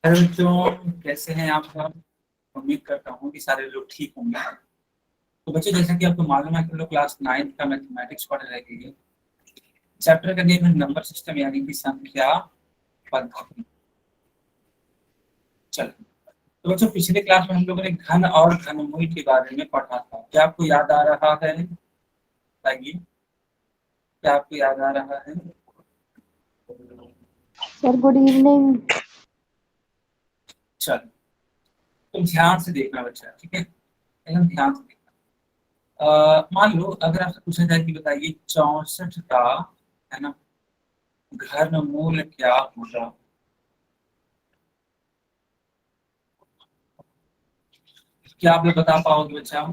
Hello बच्चों, कैसे हैं आप सब। उम्मीद करता हूँ कि सारे लोग ठीक होंगे। तो बच्चों, जैसा कि आपको मालूम है कि हम लोग क्लास 9 का मैथमेटिक्स पढ़ रहे हैं। चैप्टर का नेम है नंबर सिस्टम, यानी कि संख्या पद्धति। चलो, तो बच्चों पिछले क्लास में हम लोगों ने घन और घनमूल के बारे में पढ़ा था। क्या आपको याद आ रहा है? बताइए, क्या आपको याद आ रहा है? Sir good evening. चलो, तो ध्यान से देखना बच्चा, ठीक है, एकदम ध्यान से देखना। मान लो अगर आपसे पूछा जाए कि बताइए 64 का, है ना, घनमूल क्या होगा। क्या आप लोग बता पाओगे बच्चा?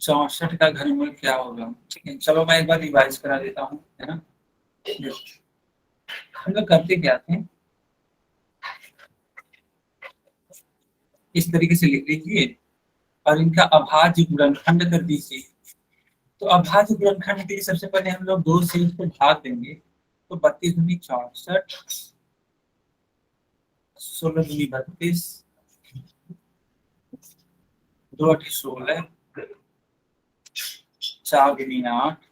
64 का घनमूल क्या होगा? ठीक है, चलो मैं एक बार रिवाइज करा देता हूँ, है ना। देखो, हम लोग करते क्या थे, इस तरीके से लिख लीजिए और इनका अभाज्य गुणनखंड कर दीजिए। तो अभाज्य गुणनखंड के लिए सबसे पहले हम लोग दो से इसको भाग देंगे। तो 32 दूनी 64, 16 दूनी 32, 2 8 16, 4 दूनी 8,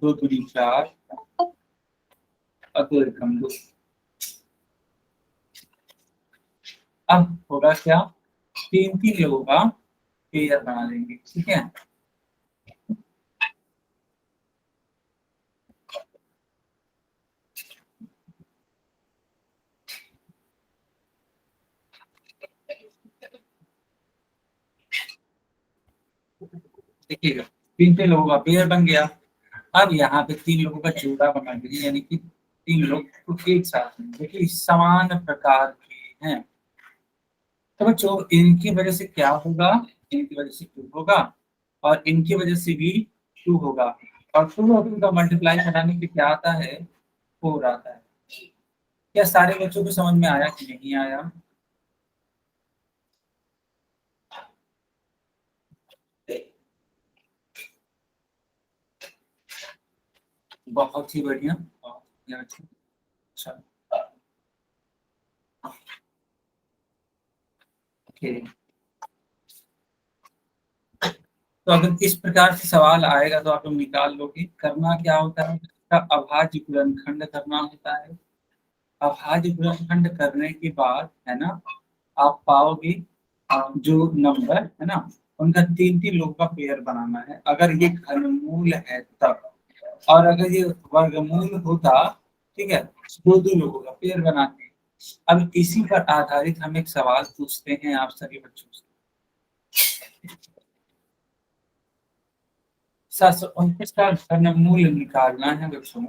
2 दूनी 4 और 2 एकम 2। अब होगा क्या, तीन तीन लोगों का पेयर बना देंगे, ठीक है। देखिएगा, तीन तीन लोगों का पेयर बन गया। अब यहाँ पे तीन लोगों का जोड़ा बना दीजिए, यानी कि तीन लोग तो एक साथ में देखिए समान प्रकार के हैं। तो बच्चों इनकी वजह से क्या होगा, इनकी वजह से टू होगा और इनकी वजह से भी टू होगा। और टू और टू का मल्टीप्लाई कराने पे क्या आता है, फोर आता है। क्या सारे बच्चों को समझ में आया कि नहीं आया? बहुत ही बढ़िया, बहुत बढ़िया बच्चों। चलो, ओके। तो अगर इस प्रकार से सवाल आएगा तो आप लोग निकाल लोगे। करना क्या होता है, इसका अभाज्य गुणनखंड करना होता है। अभाज्य गुणनखंड करने के बाद, है ना, आप पाओगे जो नंबर है ना, उनका तीन तीन लोगों का पेयर बनाना है अगर ये घनमूल है तब। और अगर ये वर्गमूल होता, ठीक है, दो दो लोगों का पेयर बनाते हैं। अब इसी पर आधारित हम एक सवाल पूछते हैं आप सभी बच्चों से। 729 का घनमूल निकालना है बच्चों।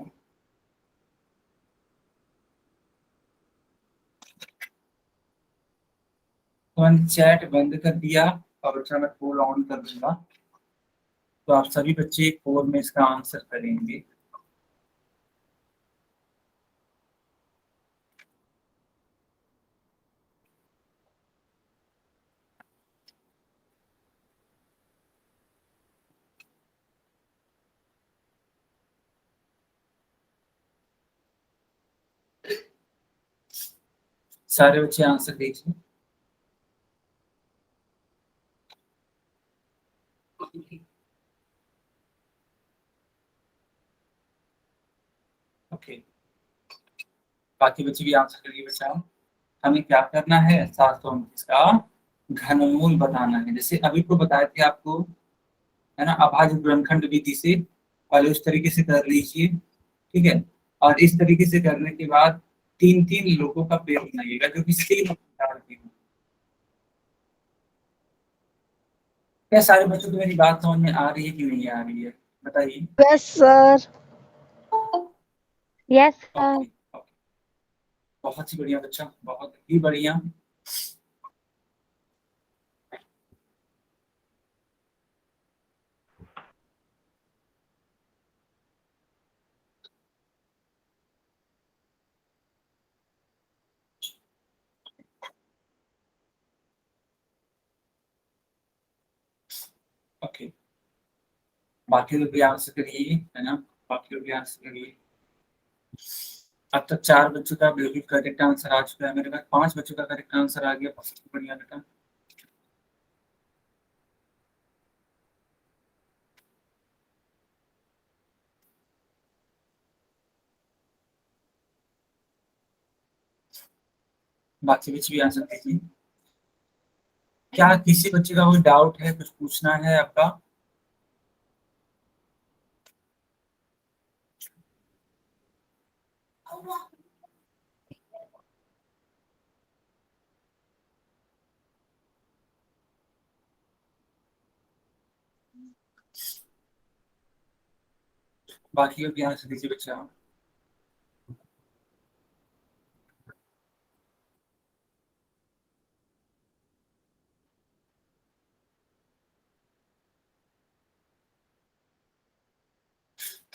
तो मैंने चैट बंद कर दिया और बच्चा मैं पोल ऑन कर दूंगा। तो आप सभी बच्चे पोल में इसका आंसर करेंगे। सारे बच्चे आंसर देखिए। ओके, बाकी बच्चे भी आंसर करिए बच्चा। हमें क्या करना है, 729 का घनमूल बताना है। जैसे अभी को बताए थे आपको, है ना, अभाज्य गुणनखंड विधि से पहले उस तरीके से कर लीजिए, ठीक है। और इस तरीके से करने के बाद तीन तीन लोगों का पेयर बनाइएगा जो कि सेम प्रकार के हों। क्या सारे बच्चों को मेरी बात समझ में आ रही है कि नहीं आ रही है? बताइए। Yes sir. Yes sir. Okay okay, बहुत ही बढ़िया बच्चा, बहुत ही बढ़िया। ओके, बाकी लोग भी आंसर करिए, है ना, बाकी लोग भी आंसर करिए। अब तक 4 बच्चों का बिल्कुल करेक्ट आंसर आ चुका है, मेरे पास 5 बच्चों का करेक्ट आंसर आ गया। बहुत बढ़िया बेटा। बाकी बच्चे भी आंसर दीजिए। क्या किसी बच्चे का कोई डाउट है, कुछ पूछना है आपका? बाकी को भी आंसर दीजिए बच्चा।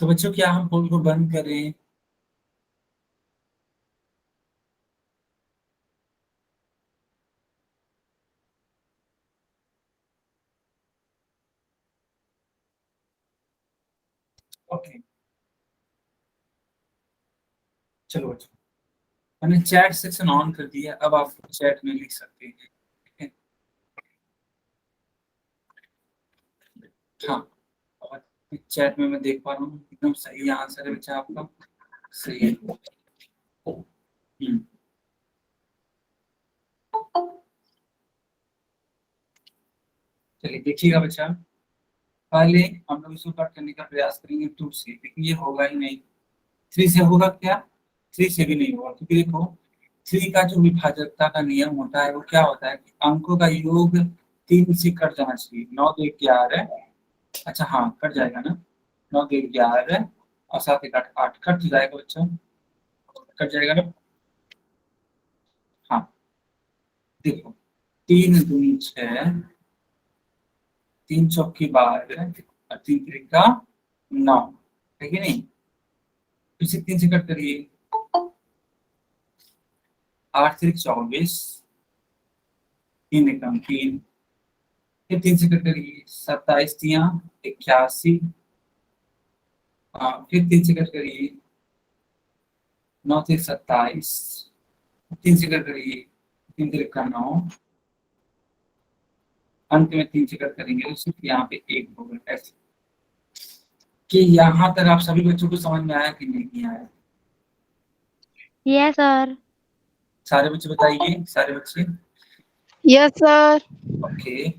तो बच्चों क्या हम पोल को बंद करें? ओके, चलो बच्चों, मैंने चैट सेक्शन ऑन कर दिया, अब आप चैट में लिख सकते हैं, ठीक है? हाँ, और चैट में मैं देख पा रहा हूँ एकदम सही आंसर है बच्चा आपका, सही है। चलिए देखिएगा बच्चा, पहले हम लोग इसको कट करने का प्रयास करेंगे 2 से, लेकिन ये होगा ही नहीं। 3 से होगा क्या? 3 से भी नहीं होगा, क्योंकि देखो 3 का जो विभाजकता का नियम होता है वो क्या होता है कि अंकों का योग 3 से कट जाना चाहिए। 9 2 11, अच्छा हाँ कट जाएगा ना, 9 2 11 और 7 1 8, 8 कट जाएगा बच्चा, कट जाएगा ना। हाँ, देखो 3 दूनी 6, 3 चौकी 12 और 3 त्रिका 9, है कि नहीं? फिर से 3 से कट करिए, 8 3 24, 3 एकम 3, फिर 3 से कट करिए, 27 तिया 81, फिर 3 से कट करिए, 9 3 27, 3 से कट करिए, 3 त्रिका 9, अंत में 3 से कट करेंगे तो सिर्फ यहाँ पे 1 होगा। ऐसे कि यहाँ तक आप सभी बच्चों को समझ में आया कि नहीं आया? Yes sir. सारे बच्चे बताइए, सारे बच्चे। Yes sir. ओके,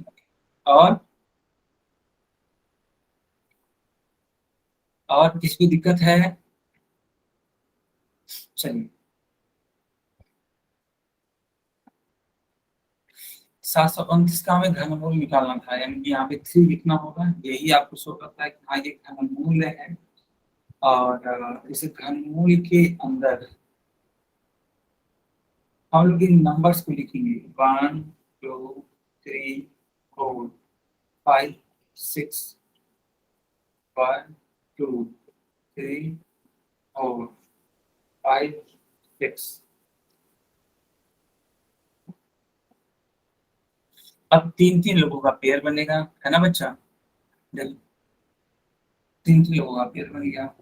और किसी को दिक्कत है? चलिए, 729 का हमें घनमूल निकालना था, यानी कि यहाँ पे 3 लिखना होगा, यही आपको शो करता है कि हाँ ये घनमूल है। और इस घनमूल के अंदर हम लोग इन नंबर्स को लिखेंगे, 1 2 3 4 5 6, 1 2 3 4 5 6। अब 3 3 लोगों का पेयर बनेगा, है ना बच्चा? देखो 3 3 लोगों का पेयर बन गया,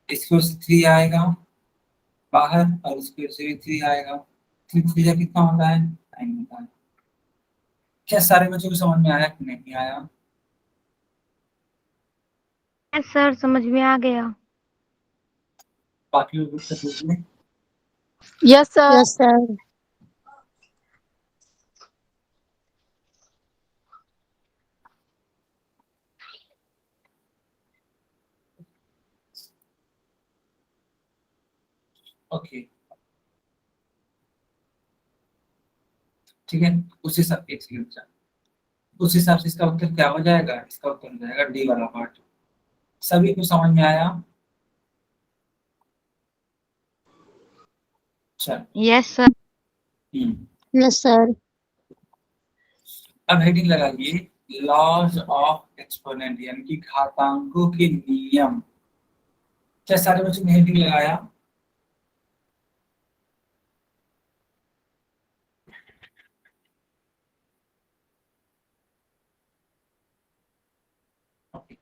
इसकी ओर से 3 आएगा बाहर और इसकी ओर से भी 3 आएगा। 3 3 कितना होता है? 9 होता है। क्या सारे बच्चों को समझ में आया कि नहीं आया? यस सर, समझ में आ गया। बाकी लोग उत्तर पूछने। Yes sir. Yes sir. Okay, ठीक है, उस हिसाब एक सेकंड बच्चा, उस हिसाब से इसका उत्तर क्या हो जाएगा? इसका उत्तर हो जाएगा डी वाला पार्ट। सभी को समझ में आया? चल, यस सर। Yes sir. अब हेडिंग लगाइए, लॉज ऑफ एक्सपोनेंट, यानी कि घातांकों के नियम। क्या सारे बच्चों ने हेडिंग लगाया? ओके,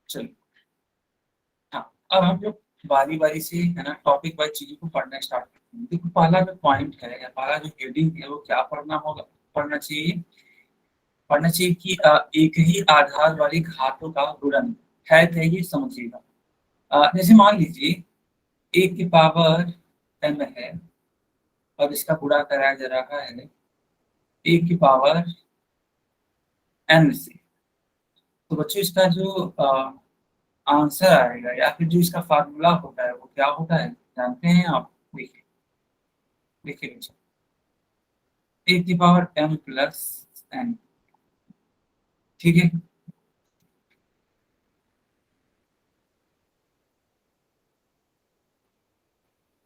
चलिए, हाँ, अब हम लोग बारी-बारी से है ना टॉपिक वाइज़ चीज़ों को पढ़ना स्टार्ट करते हैं। देखो पहला जो पॉइंट है या पहला जो हेडिंग है वो क्या पढ़ना चाहिए कि एक ही आधार वाली घातों का गुणन है तो ये समझिएगा। जैसे मान लीजिए 1 की पावर m है और इसका गुणा कराया जा रहा है 1 की पावर n से। तो बच्चों इसका जो आंसर आएगा या फिर जो इसका फार्मूला होता है वो क्या होता है जानते हैं आप? देखिए देखिए बच्चों 1 की पावर m प्लस n, ठीक है।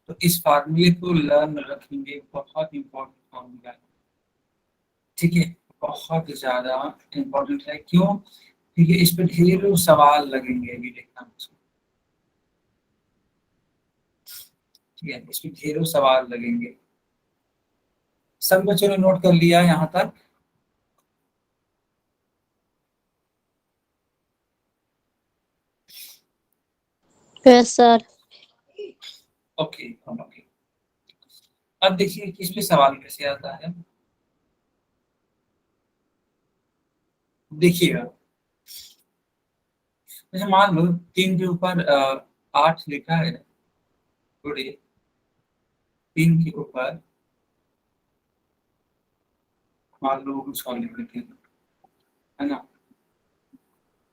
तो इस फार्मूले को लर्न रखेंगे, बहुत इंपॉर्टेंट फार्मूला है, ठीक है। बहुत ज्यादा इंपॉर्टेंट है, क्यों? क्योंकि इस पे ढेरों सवाल लगेंगे, अभी देखना मुझे, ठीक है। इस पे ढेरों सवाल लगेंगे। सब बच्चों ने नोट कर लिया यहाँ तक? Yes sir. Okay okay. अब देखिए कि इस पे सवाल कैसे आता है, देखिएगा। जैसे मान लो 3 के ऊपर 8 लिखा है, थोड़ी 3 के ऊपर मान लो कुछ और लिख देते हैं, है ना,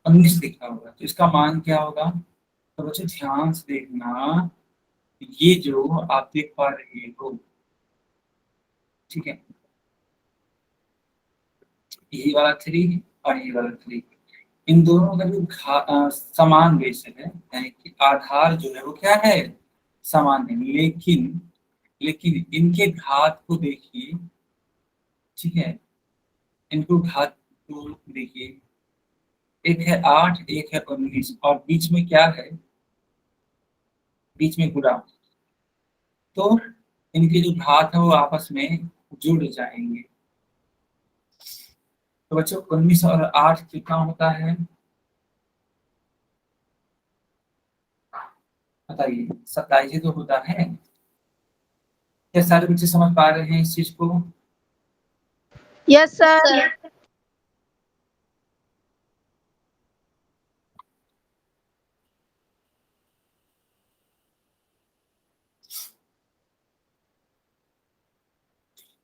19 लिखा होगा, तो इसका मान क्या होगा? तो बच्चे ध्यान से देखना, ये जो आप देख पा रहे हो, ठीक है, ये वाला 3 और ये वाला 3, इन दोनों का जो समान बेस है, यानी कि आधार जो है वो क्या है? समान है, लेकिन लेकिन इनके घात को देखिए, ठीक है, इनको घात को देखिए, एक है 8, एक है 19 और बीच में क्या है? बीच में गुणा। तो इनके जो घात है वो आपस में जुड़ जाएंगे। तो बच्चों 19 और 8 कितना होता है बताइए? 27 ही तो होता है। क्या सारे बच्चे समझ पा रहे हैं इस चीज को? Yes sir.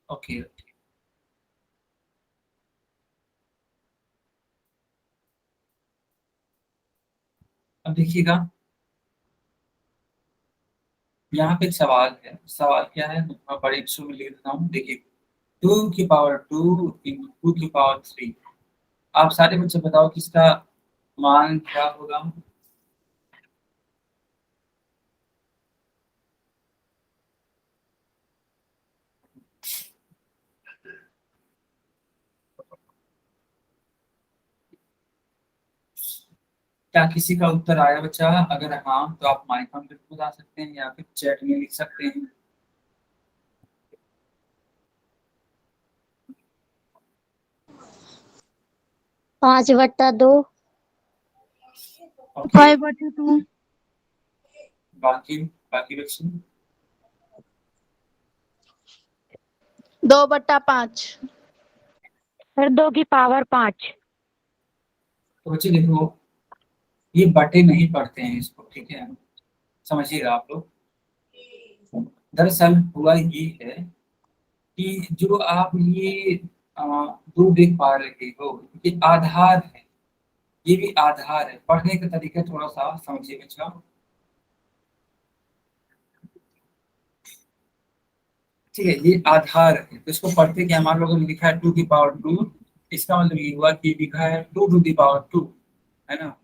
ओके। अब देखिएगा, यहाँ पे एक सवाल है। सवाल क्या है मैं बड़े अक्षरों में लिख देता हूँ, देखिए 2 की पावर 2 इंटू 2 की पावर 3। आप सारे बच्चे बताओ कि इसका मान क्या होगा? क्या किसी का उत्तर आया बच्चा? अगर हाँ तो आप माइक ऑन करके बता सकते हैं या फिर चैट में लिख सकते हैं। 5/2। ओके। 5/2। बाकी बाकी बच्चे? 2/5। सर 2 की पावर 5। तो बच्चे देखो, ये बटे नहीं पढ़ते हैं इसको, ठीक है, समझिएगा आप लोग। दरअसल हुआ ये है कि जो आप ये दो देख पा रहे हो, ये आधार है, ये भी आधार है। पढ़ने का तरीका थोड़ा सा समझिए बच्चा, ठीक है, ये आधार है। तो इसको पढ़ते क्या, हमारे लोगों ने लिखा है 2 की पावर 2, इसका मतलब ये हुआ कि लिखा है 2 टू दी पावर 2, है ना।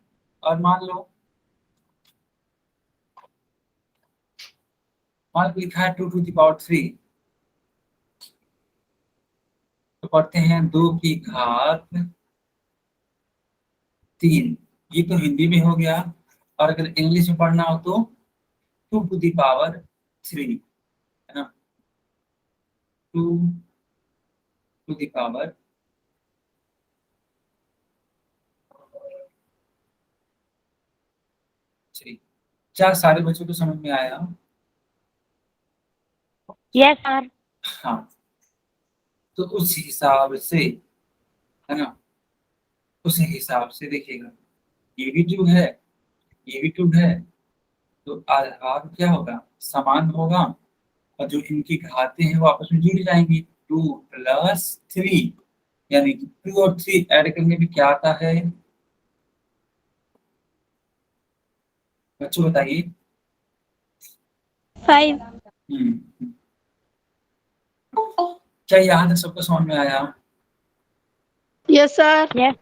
और मान लो लिखा है 2 टू दी पावर 3, तो पढ़ते हैं 2 की घात 3। ये तो हिंदी में हो गया, और अगर इंग्लिश में पढ़ना हो तो 2 टू दी पावर 3, है ना, 2 टू दी पावर 3। क्या सारे बच्चों को समझ में आया? Yes sir. हाँ, तो उस हिसाब से, है ना, उस हिसाब से देखिएगा, ये भी 2 है, ये भी 2 है, तो आधार क्या होगा, समान होगा, और जो इनकी घातें हैं वो आपस में जुड़ जाएंगी। 2 + 3, यानी कि 2 और 3 ऐड करने में क्या आता है बच्चों, बताइए। 5। हम्म, क्या यहाँ तक सबको समझ में आया? Yes sir. यस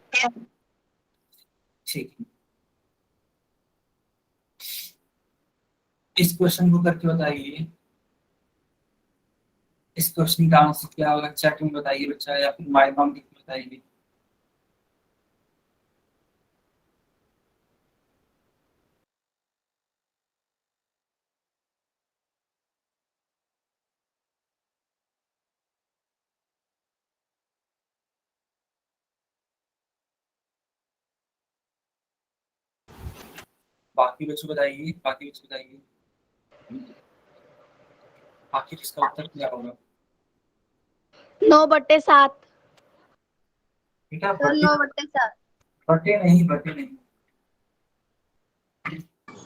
ठीक है, इस क्वेश्चन को करके बताइए, इस क्वेश्चन का आंसर क्या होगा, चैट में बताइए बच्चा, या फिर माय मॉम लिख के बताइए। बाकी बच्चों बताइए, बाकी बच्चों बताइए, आखिर इसका उत्तर क्या होगा 9/7। बेटा? सर 9/7। बटे नहीं, बटे नहीं।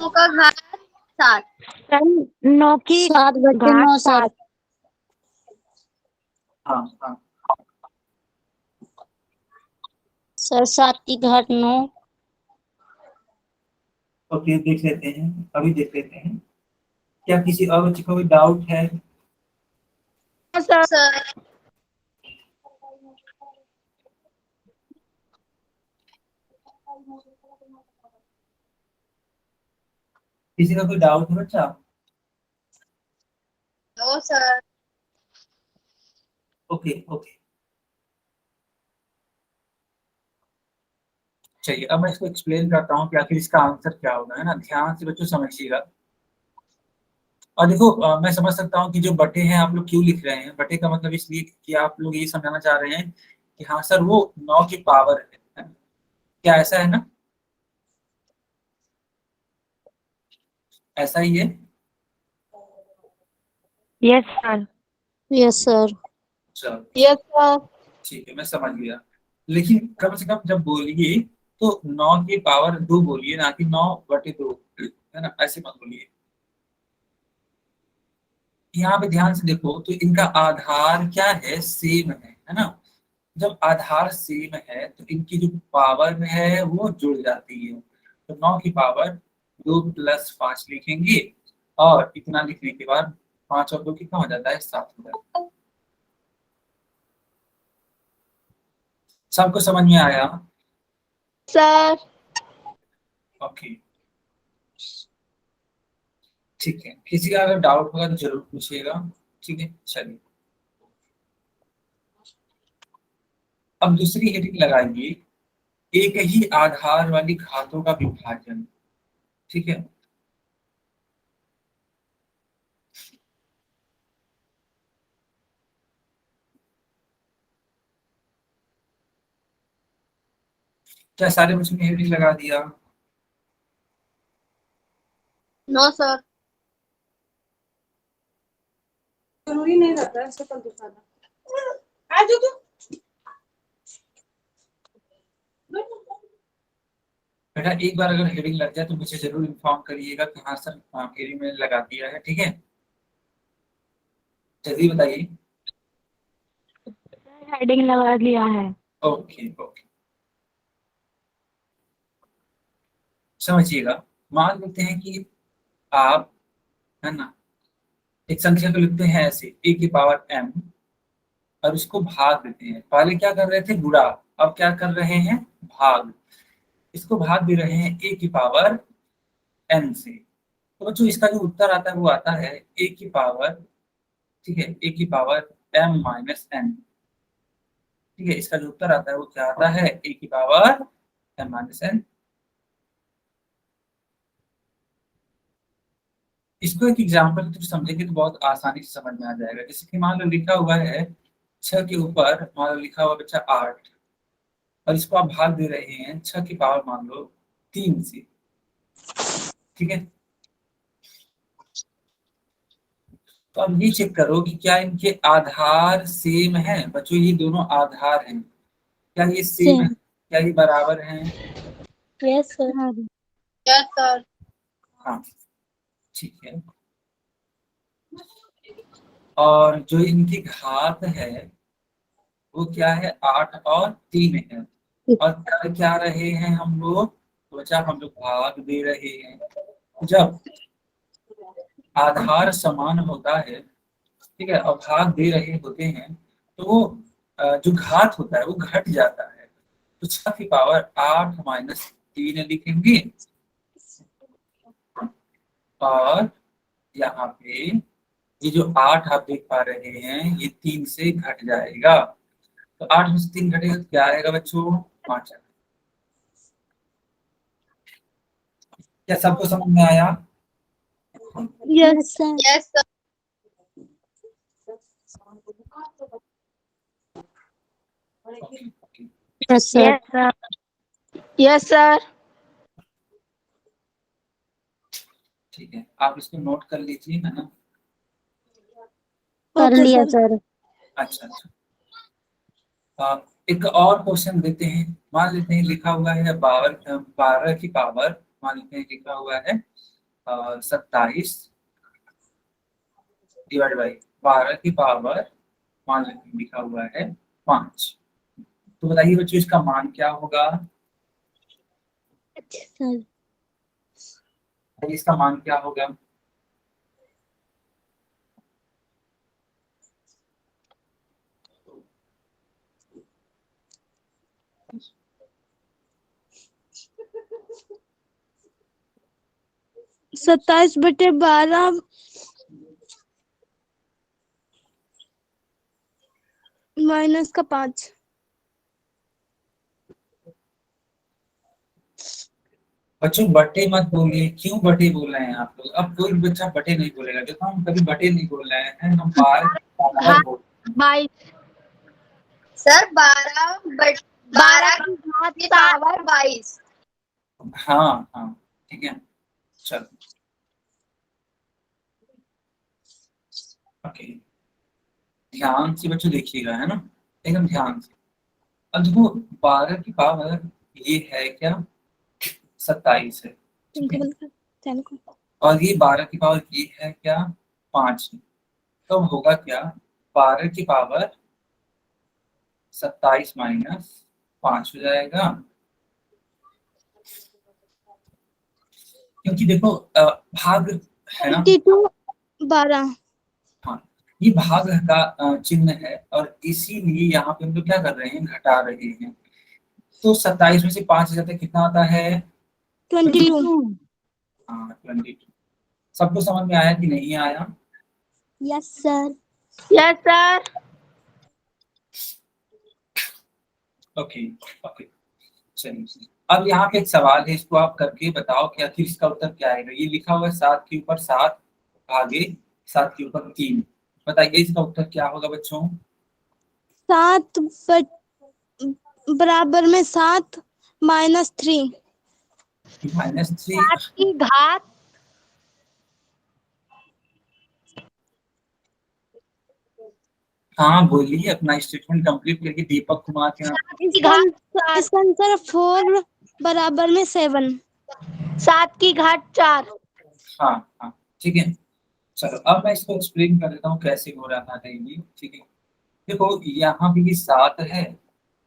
9 का घात 7। सर, 9 की 7/9 घात सर। 7। हाँ हाँ, सर 7 की घात 9। ओके, देख लेते हैं, अभी देख लेते हैं। क्या किसी और बच्चे को कोई डाउट है? सर किसी का कोई डाउट है बच्चा? No sir. ओके ओके, चलिए अब मैं इसको एक्सप्लेन करता हूँ कि आखिर इसका आंसर क्या होगा, है ना, ध्यान से बच्चों समझिएगा। और देखो, मैं समझ सकता हूँ कि जो बटे हैं आप लोग क्यों लिख रहे हैं। बटे का मतलब इसलिए कि आप लोग ये समझाना चाह रहे हैं कि हाँ सर वो 9 की पावर है। क्या ऐसा है ना? ऐसा ही है। Yes sir. Yes sir. चलो यस सर। ठीक है, मैं समझ गया। लेकिन कम से कम जब बोलिए तो 9 की पावर 2 बोलिए, ना कि 9/2, है ना, ऐसे मत बोलिए। यहाँ पे ध्यान से देखो तो इनका आधार क्या है, सेम है ना। जब आधार सेम है तो इनकी जो पावर है वो जुड़ जाती है। तो 9 की पावर 2 + 5 लिखेंगे, और इतना लिखने के बाद 5 और 2 कितना हो जाता है, 7 हो जाता है। सबको समझ में आया? सर ओके, ठीक है, किसी का अगर डाउट होगा तो जरूर पूछिएगा। ठीक है, चलिए अब दूसरी हेडिंग लगाइए, एक ही आधार वाली घातों का विभाजन। ठीक है, क्या सारे बच्चों ने हेडिंग लगा दिया? No sir. जरूरी नहीं रहता है इसको कल दिखाना। आ जाओ तो। बेटा एक बार अगर हेडिंग लग जाए तो मुझे जरूर इन्फॉर्म करिएगा कि हाँ सर हेडिंग मैंने लगा दिया है। ठीक है, जल्दी बताइए। हेडिंग लगा लिया है। ओके ओके, समझिएगा। मान लेते हैं कि आप, है ना, एक संख्या को लिखते हैं ऐसे a⁻m, और उसको भाग देते हैं। पहले क्या कर रहे थे, गुणा, अब क्या कर रहे हैं, भाग। इसको भाग दे रहे हैं a⁻n से। तो बच्चों इसका जो उत्तर आता है वो आता है a की पावर, ठीक है, a⁻m-n। ठीक है, इसका जो उत्तर आता है वो क्या आता है, a⁻m-n। इसको एक एग्जाम्पल तो समझेंगे तो बहुत आसानी से समझ में आ जाएगा। जैसे कि मान लो लिखा हुआ है 6 के ऊपर, मान लो लिखा हुआ बच्चा 8, और इसको आप भाग दे रहे हैं 6 की पावर मान लो 3 से। ठीक है, तो अब ये चेक करो कि क्या इनके आधार सेम है बच्चों, ये दोनों आधार हैं, क्या ये सेम है, Same. क्या ये बराबर हैं? Yes, sir. Yes sir. हाँ ठीक है। और जो इनकी घात है वो क्या है, 8 और 3 है। और कर क्या रहे हैं हम लोग, तो बच्चा हम लोग भाग दे रहे हैं। जब आधार समान होता है, ठीक है, और भाग दे रहे होते हैं, तो वो जो घात होता है वो घट जाता है। तो 6 की पावर 8 माइनस 3 लिखेंगे, और यहाँ पे ये जो 8 आप देख पा रहे हैं ये 3 से घट जाएगा। तो 8 में से 3 घटेगा तो क्या आएगा बच्चों, 5 आएगा। क्या सबको समझ में आया? Yes, sir. Yes sir. Okay, okay, Yes, sir. Yes, sir. Yes sir. ठीक है, आप इसको नोट कर लीजिए, है ना? कर लिया सर। अच्छा अच्छा। एक और क्वेश्चन देते हैं। मान लेते हैं लिखा हुआ है 12 की पावर, मान लेते हैं लिखा हुआ है 27 डिवाइड बाई 12 की पावर, मान लेते हैं लिखा हुआ है 5। तो बताइए बच्चों इसका मान क्या होगा, सर बताइए इसका मान क्या होगा? सत्ताईस बटे 12 माइनस का 5। बच्चों बटे मत बोलिए, क्यों बटे बोल रहे हैं आप लोग? अब कोई बच्चा बटे नहीं बोलेगा, देखो हम कभी बटे नहीं बोल रहे हैं, हम बार पावर बोल रहे हैं। 22 सर 12 की घात की पावर 22। हाँ हाँ ठीक है, चलो ओके। ध्यान से बच्चों देखिएगा, है ना, एकदम ध्यान से। अब देखो 12 की पावर ये है क्या, 27 है, ठीक है, और ये 12 की पावर ये है क्या, 5 है। तो अब होगा क्या, 12 की पावर 27 माइनस 5 हो जाएगा, क्योंकि देखो भाग है ना, 12 हाँ ये भाग का चिन्ह है, और इसीलिए यहाँ पे हम लोग क्या कर रहे हैं, घटा रहे हैं। तो 27 में से 5 जाता है, कितना आता है, 22। हाँ 22। सबको समझ में आया कि नहीं आया? Yes sir. Yes sir. Okay okay, चलिए अब यहाँ पे एक सवाल है, इसको आप करके बताओ कि आखिर इसका उत्तर क्या आएगा। ये लिखा हुआ है 7 के ऊपर 7 आगे 7 के ऊपर 3, बताइए इसका उत्तर क्या होगा बच्चों? 7 बराबर में 7 माइनस 3। -3। की घात हाँ बोलिए, अपना स्टेटमेंट कंप्लीट करके दीपक कुमार के नाम। इसका आंसर 4 बराबर में 7। 7 की घात 4। हाँ हाँ ठीक है, चलो अब मैं इसको एक्सप्लेन कर देता हूँ कैसे हो रहा था ये, ठीक है। देखो यहाँ भी 7 है,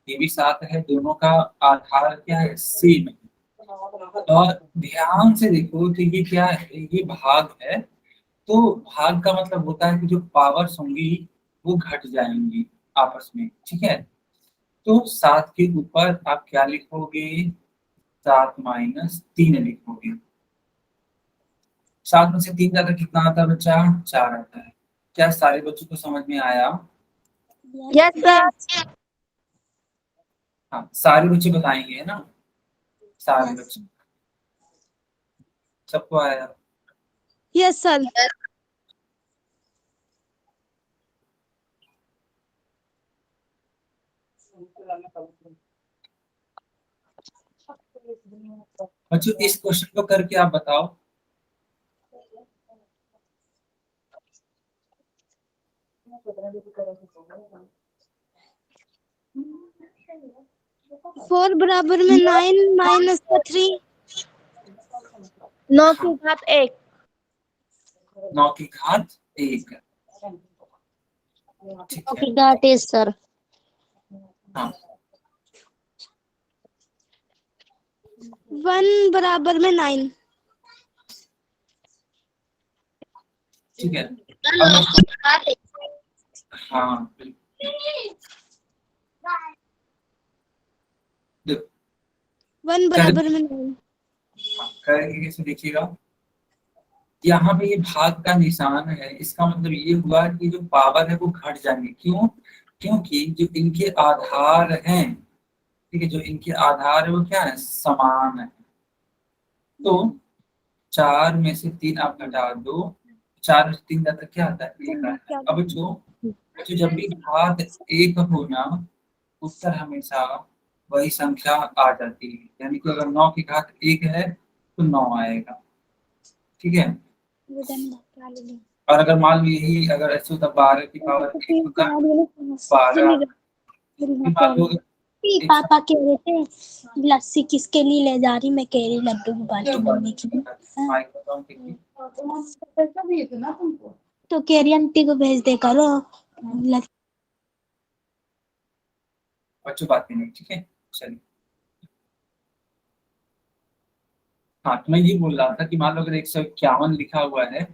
ये भी 7 है, दोनों का आधार क्या है, सेम है। और ध्यान से देखो तो ये क्या है, ये भाग है। तो भाग का मतलब होता है कि जो पावर्स होंगी वो घट जाएंगी आपस में, ठीक है। तो 7 के ऊपर आप क्या लिखोगे, 7 माइनस 3 लिखोगे। 7 में से 3 जाता कितना आता है बच्चा, 4 आता है। क्या सारे बच्चों को समझ में आया? Yes sir. हाँ सारे बच्चे बताएंगे, है ना, सारे बच्चे, सबको आया? Yes sir. बच्चों इस क्वेश्चन को करके आप बताओ। फोर बराबर में 9 माइनस का 3। 9 की घात 1। 9 की घात 1। ठीक है। घात है सर। हाँ 1 बराबर में 9। ठीक है। 9 की घात 1। हाँ बिल्कुल। देखो 1 बराबर में 9। करेंगे कैसे देखिएगा, यहाँ पे ये भाग का निशान है, इसका मतलब ये हुआ कि जो पावर है वो घट जाएंगे। क्यों? क्योंकि जो इनके आधार हैं, ठीक है, जो इनके आधार है वो क्या है, समान है। तो 4 में से 3 आप घटा दो, 4 में से 3 जाता क्या आता है, 1 आता है। अब जो जब भी घात 1 हो ना, उत्तर हमेशा वही संख्या आ जाती है। यानी कि अगर 9 की घात 1 है तो 9 आएगा। ठीक है। और अगर मान लो यही अगर ऐसे होता 12 की पावर 1 होता, 12 मान लो एक पापा कह रहे थे लस्सी किसके लिए ले जा रही, मैं कह रही लड्डू गोपाल की मम्मी की। माइक बताऊं कितनी? पैसा भी है ना तुमको। तो कह रही आंटी को भेज दे करो। बच्चों बात नहीं, ठीक है चलिए। हाँ तो मैं ये बोल रहा था कि मान लो अगर 151 लिखा हुआ है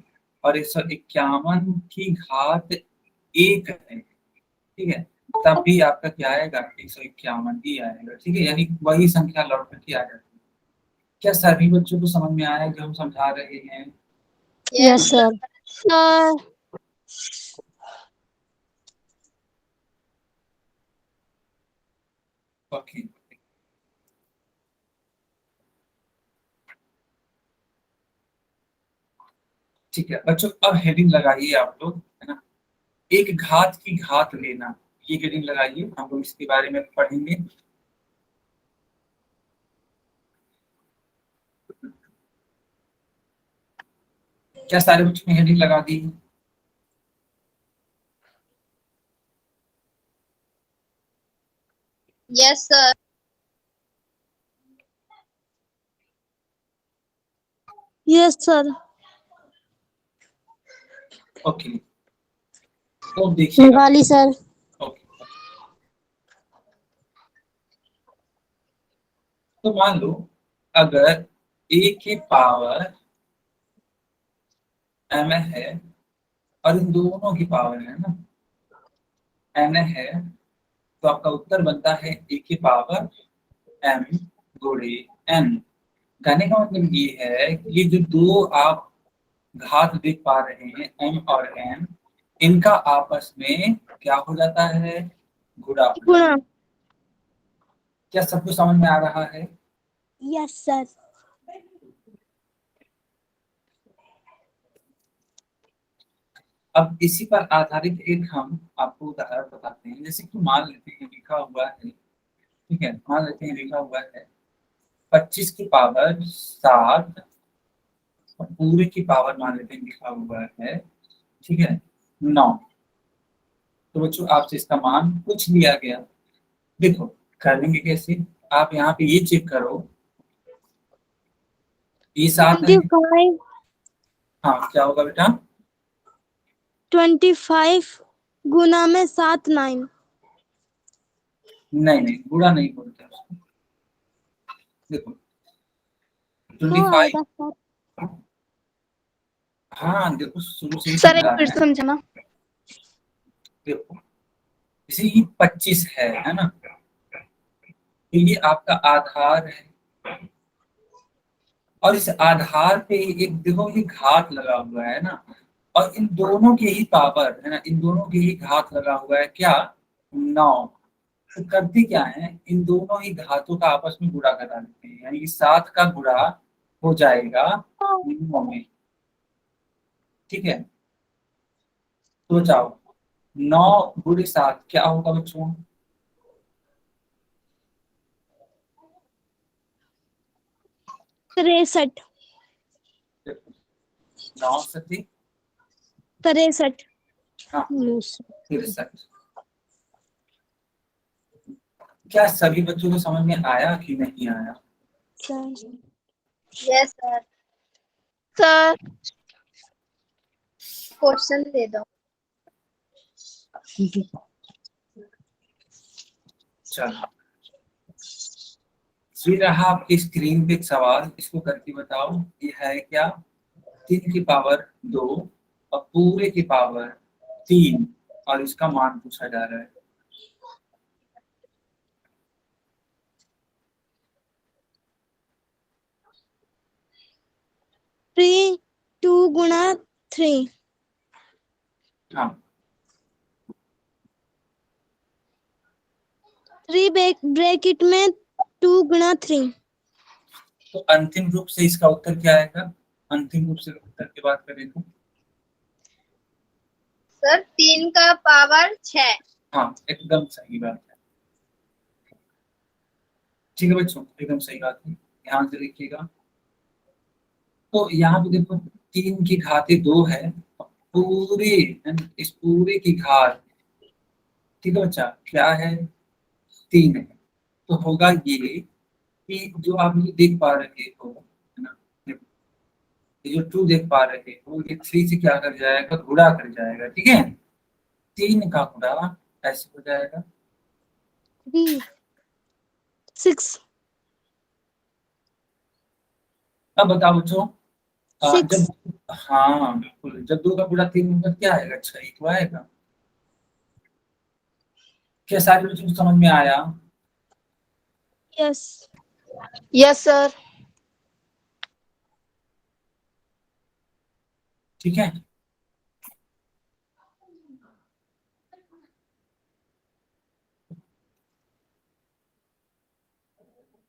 और 151 की घात 1 है, ठीक है, तब भी आपका क्या आएगा, 151 ही आएगा। ठीक है, यानी वही संख्या लौट करके आ जाती है। क्या सभी बच्चों को समझ में आया जो हम समझा रहे हैं? Yes sir. सर ओके ठीक है बच्चों, अब हेडिंग लगाइए आप लोग, है ना। एक घात की घात लेना, ये हेडिंग लगाइए, हम लोग इसके बारे में पढ़ेंगे। क्या सारे बच्चों ने हेडिंग लगा दी? Yes sir. Yes sir. Okay तो देखिएगा, निकाली सर। ओके तो मान लो अगर a की पावर m है और इन दोनों की पावर है ना n है, तो आपका उत्तर बनता है a की पावर m गुणे n। कहने का मतलब ये है कि ये जो दो आप घात देख पा रहे हैं m और n, इनका आपस में क्या हो जाता है, गुणा हो जाता है। गुणा। क्या सबको समझ में आ रहा है? Yes sir. अब इसी पर आधारित एक हम आपको उदाहरण बताते हैं। जैसे कि मान लेते हैं लिखा हुआ है, ठीक है, मान लेते हैं लिखा हुआ है 25 की पावर 7 और पूरे की पावर मान लेते हैं लिखा हुआ है, ठीक है, 9। तो बच्चों आपसे इसका मान पूछ लिया गया। देखो कर लेंगे कैसे, आप यहाँ पे ये चेक करो, ये 7 है। 25 हाँ क्या होगा बेटा? 25 गुना में 7 9। नहीं गुणा नहीं बोलते उसको। देखो तो 25, आएगा सर। हाँ देखो शुरू से ही सर एक समझा फिर रहे हैं। समझाना। देखो जैसे ये 25 है ना, तो ये आपका आधार है और इस आधार पे एक देखो ये घात लगा हुआ है ना, और इन दोनों के ही पावर है ना, इन दोनों के ही घात लगा हुआ है क्या, 9। तो करते क्या है, इन दोनों ही घातों का आपस में गुणा करा देते हैं, यानी कि 7 का गुणा हो जाएगा 9 में। ठीक है, तो जाओ 9 गुणे 7 क्या होगा बच्चों? 63 9 सती 63 हाँ नो सर। 63। क्या सभी बच्चों को समझ में आया कि नहीं आया? Yes sir. सर क्वेश्चन दे दो। चलो, फिर रहा आपकी स्क्रीन पे एक सवाल, इसको करके बताओ। ये है क्या? 3 की पावर 2 और पूरे की पावर 3 और इसका मान पूछा जा रहा है। थ्री 2 गुणा 3। हाँ 3 ब्रैकेट में 2 गुणा 3। तो अंतिम रूप से इसका उत्तर क्या आएगा? अंतिम रूप से उत्तर की बात करें तो सर 3 का पावर 6। हाँ एकदम सही बात है। ठीक है बच्चों, एकदम सही बात है, ध्यान से देखिएगा। तो यहाँ पे देखो 3 की घाते 2 है, पूरे इस पूरे की घात, ठीक है बच्चा, क्या है? 3 है। तो होगा ये कि जो आप ये देख पा रहे हो, है ना, ये जो 2 देख पा रहे हो, ये 3 से क्या कर जाएगा? गुणा कर जाएगा, ठीक है। 3 का गुणा ऐसे हो जाएगा 6। अब बताओ बच्चों, 6। जब, हाँ बिल्कुल, जब 2 का गुणा 3 होगा क्या आएगा? 6 ही तो आएगा। क्या सारे बच्चों को समझ में आया? यस। Yes sir. ठीक है।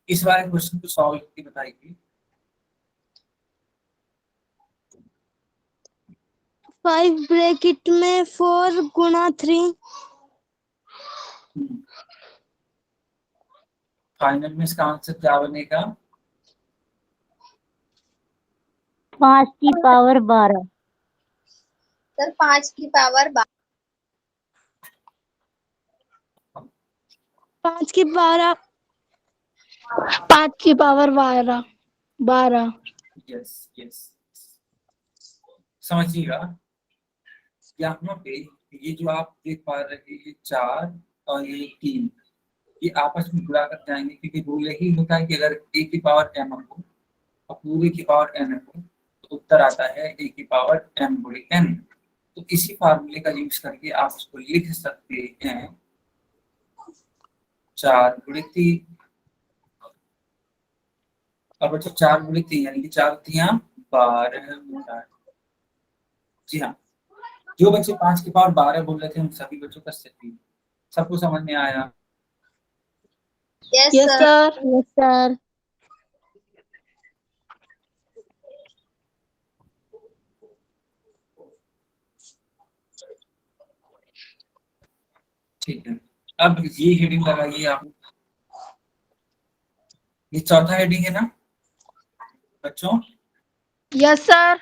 इस बार क्वेश्चन को सॉल्व करके बताइए। 5 ब्रैकेट में 4 गुणा 3। फाइनल में इसका आंसर क्या बनेगा? 5 की पावर 12। सर 5 की पावर 12। 5 की 12। 5 की पावर 12। यस यस, समझिएगा। यहाँ पे ये जो आप देख पा रहे हैं 4 और ये 3, ये आपस में जुड़ा कर जाएंगे, क्योंकि रूल यही होता है कि अगर a की पावर m हो और पूरे की पावर n हो तो उत्तर आता है a की पावर m गुणे n। तो इसी फार्मूले का यूज करके आप उसको लिख सकते हैं 4 गुणे 3। और बच्चों 4 गुणे 3 यानी कि 4 3 12 होता है। जी हाँ, जो बच्चे 5 की पावर 12 बोल रहे थे उन सभी बच्चों का सही, सबको समझ में आया? Yes sir. Yes sir. ठीक है, अब ये हेडिंग लगाइए आप। ये चौथा हेडिंग है ना बच्चों? Yes sir.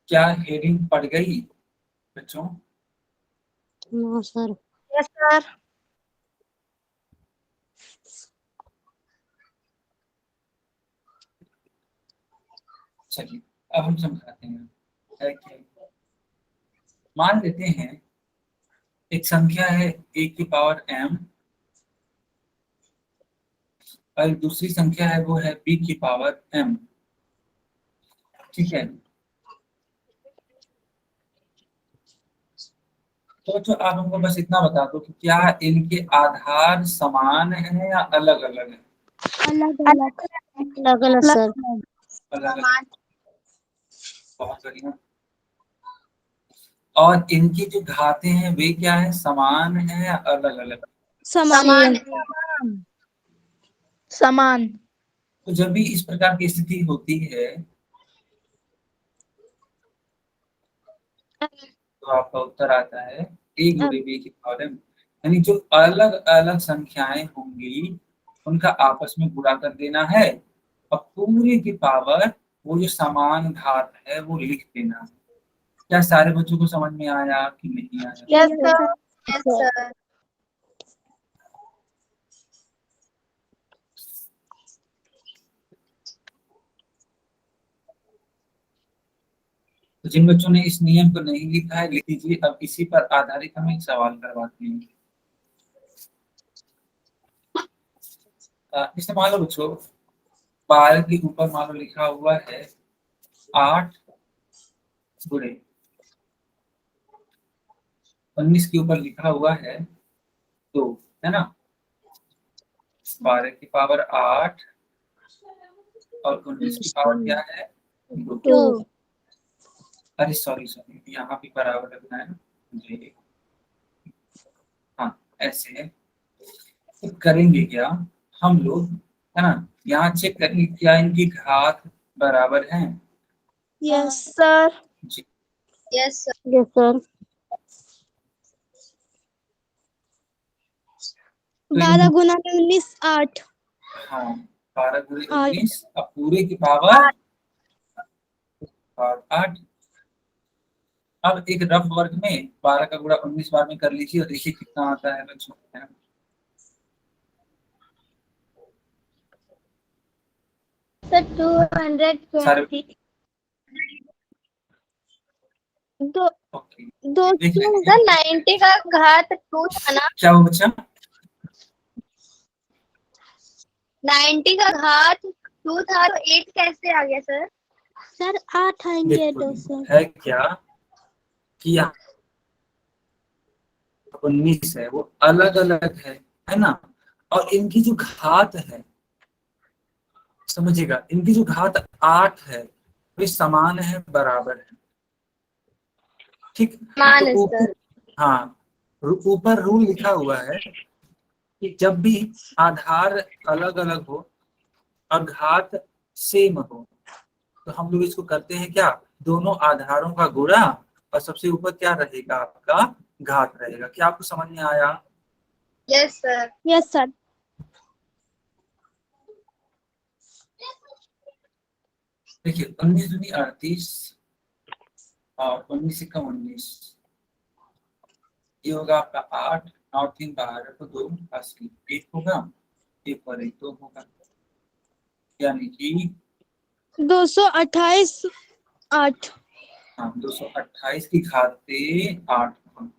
क्या हेडिंग पड़ गई बच्चों? No sir. Yes sir. चलिए अब हम समझाते हैं। है क्या? मान लेते हैं एक संख्या है a की पावर m और एक दूसरी संख्या है वो है b की पावर m, ठीक है। तो आप हमको बस इतना बता दो कि क्या इनके आधार समान है या अलग अलग है? अलग अलग। अलग अलग सर। अलग अलग, बहुत बढ़िया। और इनकी जो घातें हैं वे क्या है? समान है या अलग अलग? समान। समान। तो जब भी इस प्रकार की स्थिति होती है तो आपका उत्तर आता है a गुणे b की पावर m, यानी जो अलग अलग संख्याएं होंगी उनका आपस में गुणा कर देना है और पूरे की पावर वो जो समान घात है वो लिख देना। क्या सारे बच्चों को समझ में आया कि नहीं आया? Yes sir. Yes sir. तो जिन बच्चों ने इस नियम को नहीं लिखा है लिख लीजिए। अब इसी पर आधारित हम एक सवाल करवाते हैं। इसमें मान लो बच्चों 12 के ऊपर मान लो लिखा हुआ है 8 गुणे 19 के ऊपर लिखा हुआ है 2, है ना। 12 की पावर 8 और 19 की पावर क्या है 2। 2। अरे सॉरी यहाँ भी बराबर रखना है ना जी। हाँ ऐसे है। तो करेंगे क्या हम लोग, है ना, यहाँ चेक करेंगे क्या इनकी घात बराबर है। Yes sir. जी यस सर। Yes sir. 12 गुना में 19 8। हाँ 12 गुणे 8। 19 अब पूरे की पावर 8। अब एक रफ वर्ग में 12 का गुणा 19 बार में कर लीजिए और देखिए कितना आता है बच्चों। सर 220। दो ओके देख 200 लेंगे। होगा। 90 का घात 2 था ना। क्या हुआ बच्चा? 90 का घात 2 था तो 8 कैसे आ गया सर? सर 8 आएंगे देखो 200। है क्या कि 19 है वो अलग अलग है ना। और इनकी जो घात है समझिएगा, इनकी जो घात 8 है वे समान है बराबर है। ठीक मान तो सर। हाँ ऊपर रूल लिखा हुआ है कि जब भी आधार अलग अलग हो और घात सेम हो तो हम लोग इसको करते हैं क्या, दोनों आधारों का गुणा और सबसे ऊपर क्या रहेगा आपका घात रहेगा। क्या आपको समझ में आया? Yes sir. Yes sir. देखिए 19 दूनी 38 और 19 से कम 19, ये होगा आपका 8 और 3 12 तो 2 80 1 होगा, 1 और 1 2 होगा, यानी कि 228 8। हाँ 228 की घात से 8 होगा।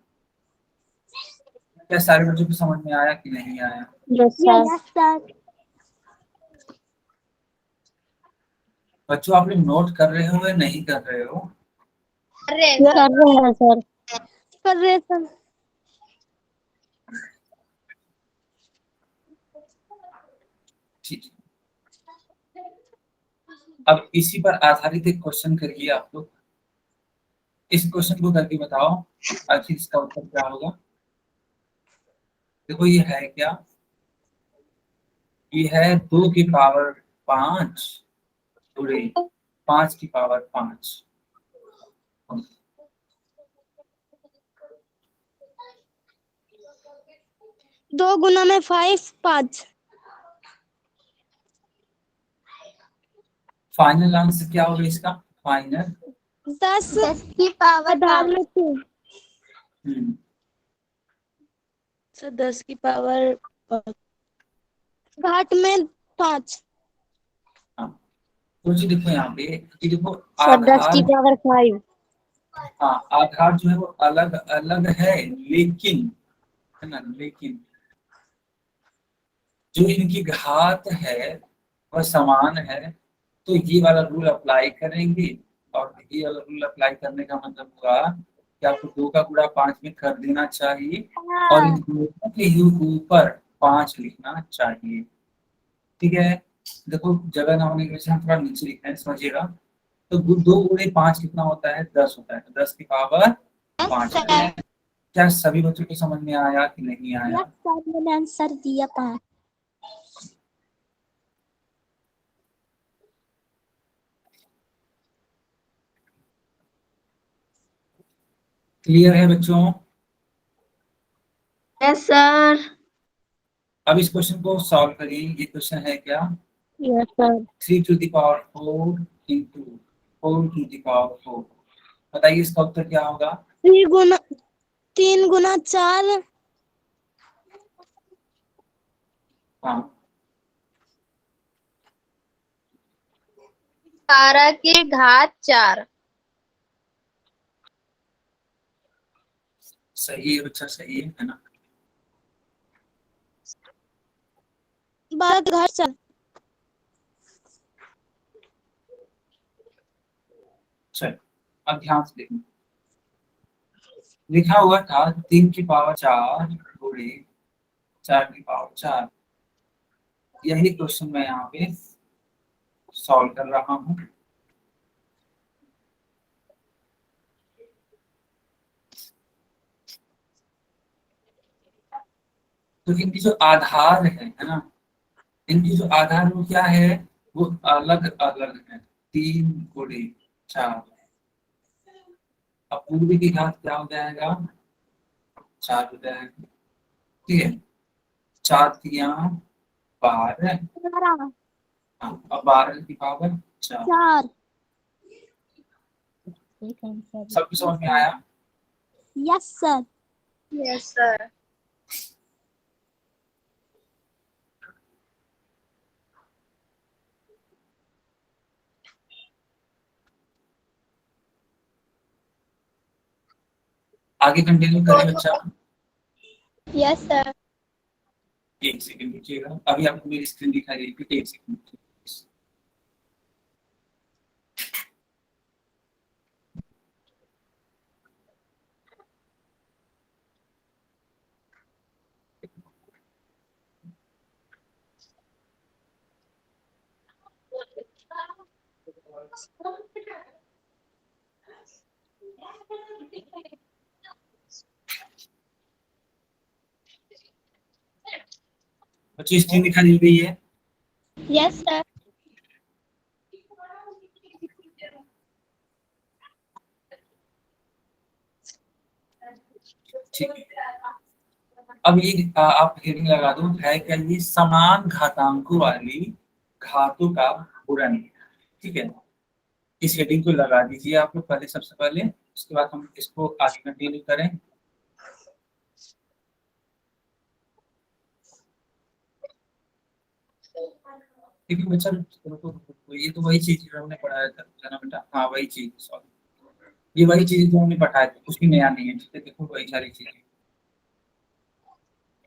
क्या सारे बच्चों को समझ में आया कि नहीं आया? Yes sir. Yes sir. बच्चों आप लोग नोट कर रहे हो या नहीं कर रहे हो? कर रहे कर रहे हैं सर। कर रहे सर। ठीक है। अब इसी पर आधारित एक क्वेश्चन करिए आप लोग। इस क्वेश्चन को करके बताओ आखिर इसका उत्तर क्या होगा। देखो ये है क्या, ये है 2 की पावर 5 गुणे 5 की पावर 5। 2 गुना में 5 5। फाइनल आंसर क्या होगा इसका? फाइनल 10 की पावर आधार में 2। सर 10 की पावर घाट में 5। हाँ तो जी देखो यहाँ पे कि देखो सर 10 की आधार, पावर 5। हाँ आधार जो है वो अलग अलग है लेकिन, है ना, लेकिन जो इनकी घात है वह समान है। तो ये वाला रूल अप्लाई करेंगे और ये वाला रूल अप्लाई करने का मतलब हुआ कि आपको 2 का गुणा 5 में कर देना चाहिए और इन दोनों के ही ऊपर 5 लिखना चाहिए। ठीक है, देखो जगह ना होने की वजह से हम थोड़ा नीचे लिख रहे हैं, समझिएगा। तो 2 गुणे 5 कितना होता है? 10 होता है। तो 10 की पावर 5 है। क्या सभी बच्चों को समझ में आया कि नहीं आया? सर मैंने आंसर दिया 5। क्लियर है बच्चों? Yes sir. अब इस क्वेश्चन को सॉल्व करिए। ये क्वेश्चन है क्या, yes sir. 3 to the power 4 into 4 to the power 4। बताइए इसका उत्तर क्या होगा? 3 गुना 4। हाँ 12 की घात 4। सही है बच्चा, सही है ना? 12 की घात 4। चलो अब ध्यान से देखना, लिखा हुआ था 3 की पावर 4 गुणे 4 की पावर 4। यही क्वेश्चन मैं यहाँ पे सॉल्व कर रहा हूँ। तो इनकी जो आधार है ना, इनकी जो आधार वो क्या है, वो अलग अलग है। 3 गुणे 4। अब पूर्वी की घात क्या हो जाएगा? 4 हो जाएगा। ठीक है, 4 3 12। 12 हाँ, अब 12 की पावर 4। 4। सबकी समझ में आया? Yes sir. Yes sir. आगे कंटिन्यू करें बच्चा? Yes sir. 1 सेकंड रुकिएगा, अभी आपको मेरी स्क्रीन दिखाई देगी। 1 सेकंड। बच्ची स्क्रीन दिखाई दे रही है? Yes sir. ठीक है, अब ये आप हेडिंग लगा दो, है क्या ये? समान घातांकों वाली घातों का गुणन। ठीक है, इस हेडिंग को लगा दीजिए आप लोग पहले, सबसे पहले। उसके बाद हम इसको आगे कंटिन्यू करें। ठीक है बच्चा, रुको रुको, ये तो वही चीज जो हमने पढ़ाया था है ना बेटा? हाँ वही चीज, सॉरी, ये वही चीज जो हमने पढ़ाया था, कुछ भी नया नहीं है। ठीक है, देखो वही सारी चीजें।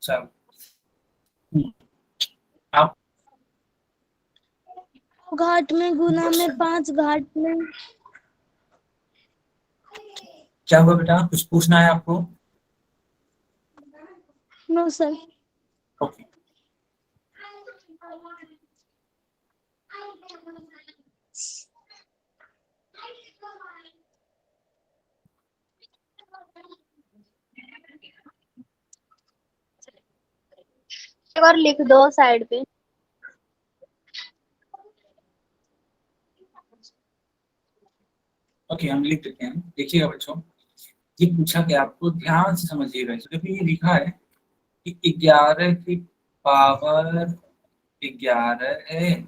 चलो आप घाट में गुना में 5 घाट में। क्या हुआ बेटा, कुछ पूछना है आपको? No sir. ओके, एक बार लिख दो साइड पे। ओके हम लिख देते हैं। देखिएगा बच्चों, ये पूछा गया, आपको ध्यान से समझिएगा। इसमें ये लिखा है कि 11 की पावर 11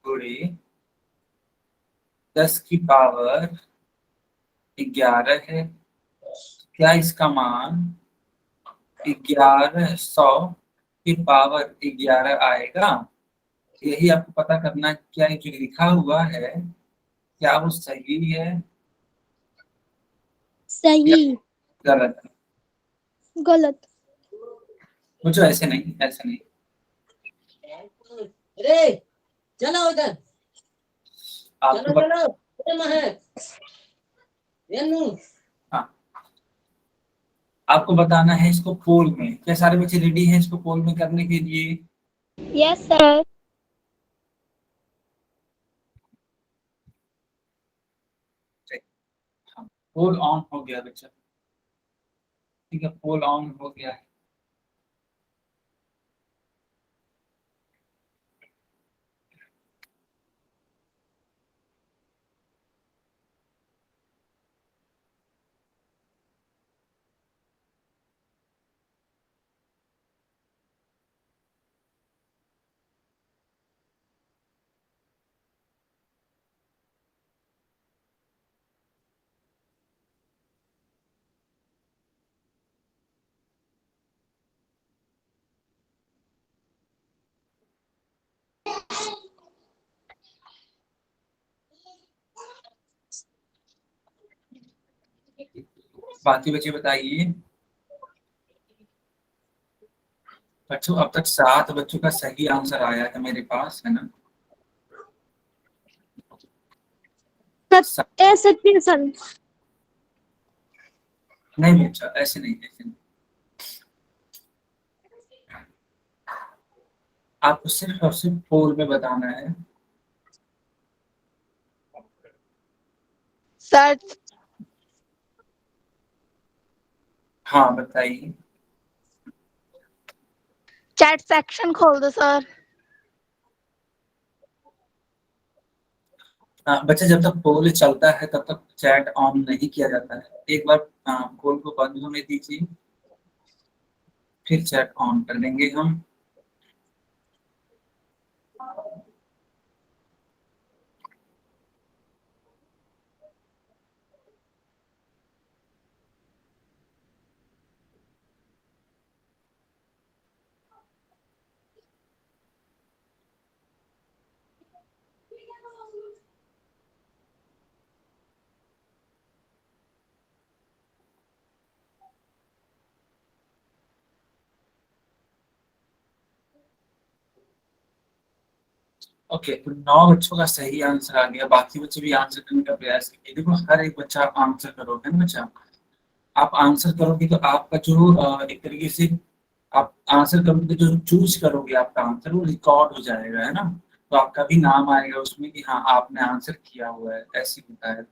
गुणे 10 की पावर 11 है। क्या इसका मान 1100 की पावर 11 आएगा? यही आपको पता करना है। क्या ये जो लिखा हुआ है, क्या वो सही है या सही। गलत है? गलत। मुझे ऐसे नहीं, ऐसे नहीं। अरे चलो उधर, आपको चलो चलो, अरे महक, रेनू, हाँ, आपको बताना है इसको पोल में। क्या सारे बच्चे रेडी हैं इसको पोल में करने के लिए? Yes sir. हाँ, पोल ऑन हो गया बच्चा। ठीक है, पोल ऑन हो गया है। बाकी बच्चे बताइए। बच्चों अब तक 7 बच्चों का सही आंसर आया है मेरे पास, है ना? ए सत्य सर। नहीं बच्चा, ऐसे नहीं, ऐसे नहीं। आपको सिर्फ और सिर्फ पोल में बताना है। सर हाँ बताइए। चैट सेक्शन खोल दो सर। बच्चे जब तक पोल चलता है तब तक चैट ऑन नहीं किया जाता है। एक बार पोल को बंद होने दीजिए, फिर चैट ऑन कर देंगे हम। ओके, तो 9 बच्चों का सही आंसर आ गया। बाकी बच्चे भी आंसर करने का प्रयास कीजिए। देखो हर एक बच्चा आंसर करोगे ना बच्चा, आप आंसर करोगे तो आपका जो एक तरीके से आप आंसर करोगे, जो चूज करोगे आपका आंसर वो रिकॉर्ड हो जाएगा, है ना? तो आपका भी नाम आएगा उसमें कि हाँ आपने आंसर किया हुआ है, ऐसे होता है।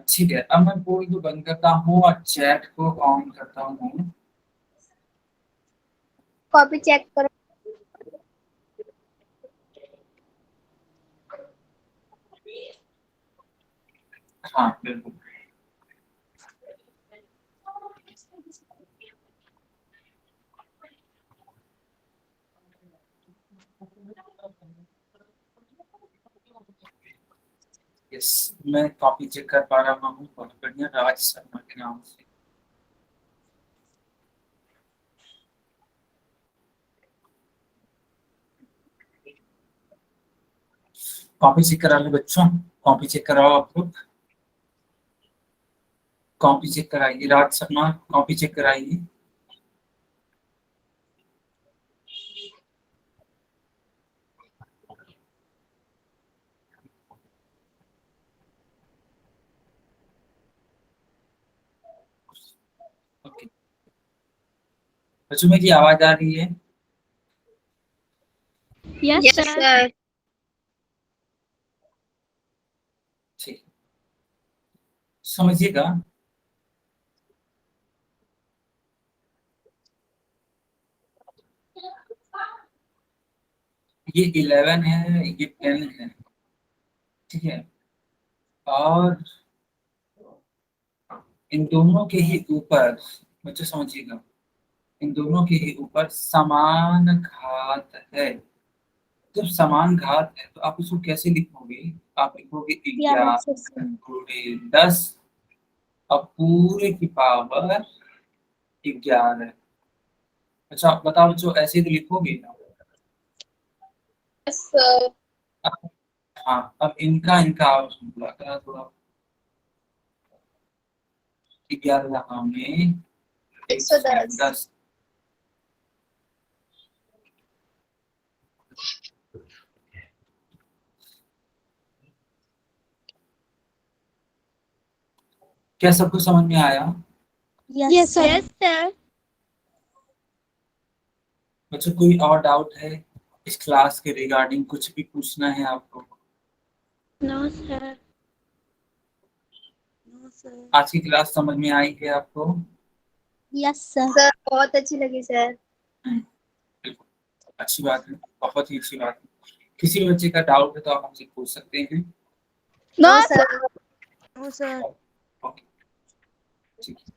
ठीक है, अब मैं पोल को बंद करता हूँ और चैट को ऑन करता हूँ। कॉपी चेक करो। हाँ बिल्कुल। यस, मैं कॉपी चेक कर पा रहा हूँ। बहुत बढ़िया, राज शर्मा के नाम से। कॉपी चेक करा लो बच्चों, कॉपी चेक कराओ आप लोग। कॉपी चेक कराइए, राज शर्मा कॉपी चेक कराइए। ओके, बच्चों में की आवाज आ रही है? Yes sir. सर ठीक, समझिएगा। ये 11 है, ये 10 है, ठीक है? और इन दोनों के ही ऊपर, बच्चे समझिएगा, इन दोनों के ही ऊपर समान घात है। जब समान घात है तो आप इसको कैसे लिखोगे? आप लिखोगे 11 गुणे 10 अब पूरे की पावर 11। अच्छा बताओ बच्चों, ऐसे तो लिखोगे ना? सर हाँ, अब इनका इनका आपस में बुला करा थोड़ा। 11 में 110। क्या सबको समझ में आया? Yes sir. सर बच्चों कोई और डाउट है इस क्लास के रिगार्डिंग? कुछ भी पूछना है आपको? No sir. आज की क्लास समझ में आई है आपको? Yes sir. सर बहुत अच्छी लगी सर। बिल्कुल, अच्छी बात है, बहुत ही अच्छी बात है। किसी भी बच्चे का डाउट है तो आप हमसे पूछ सकते हैं। No sir. No sir. Okay, ठीक है।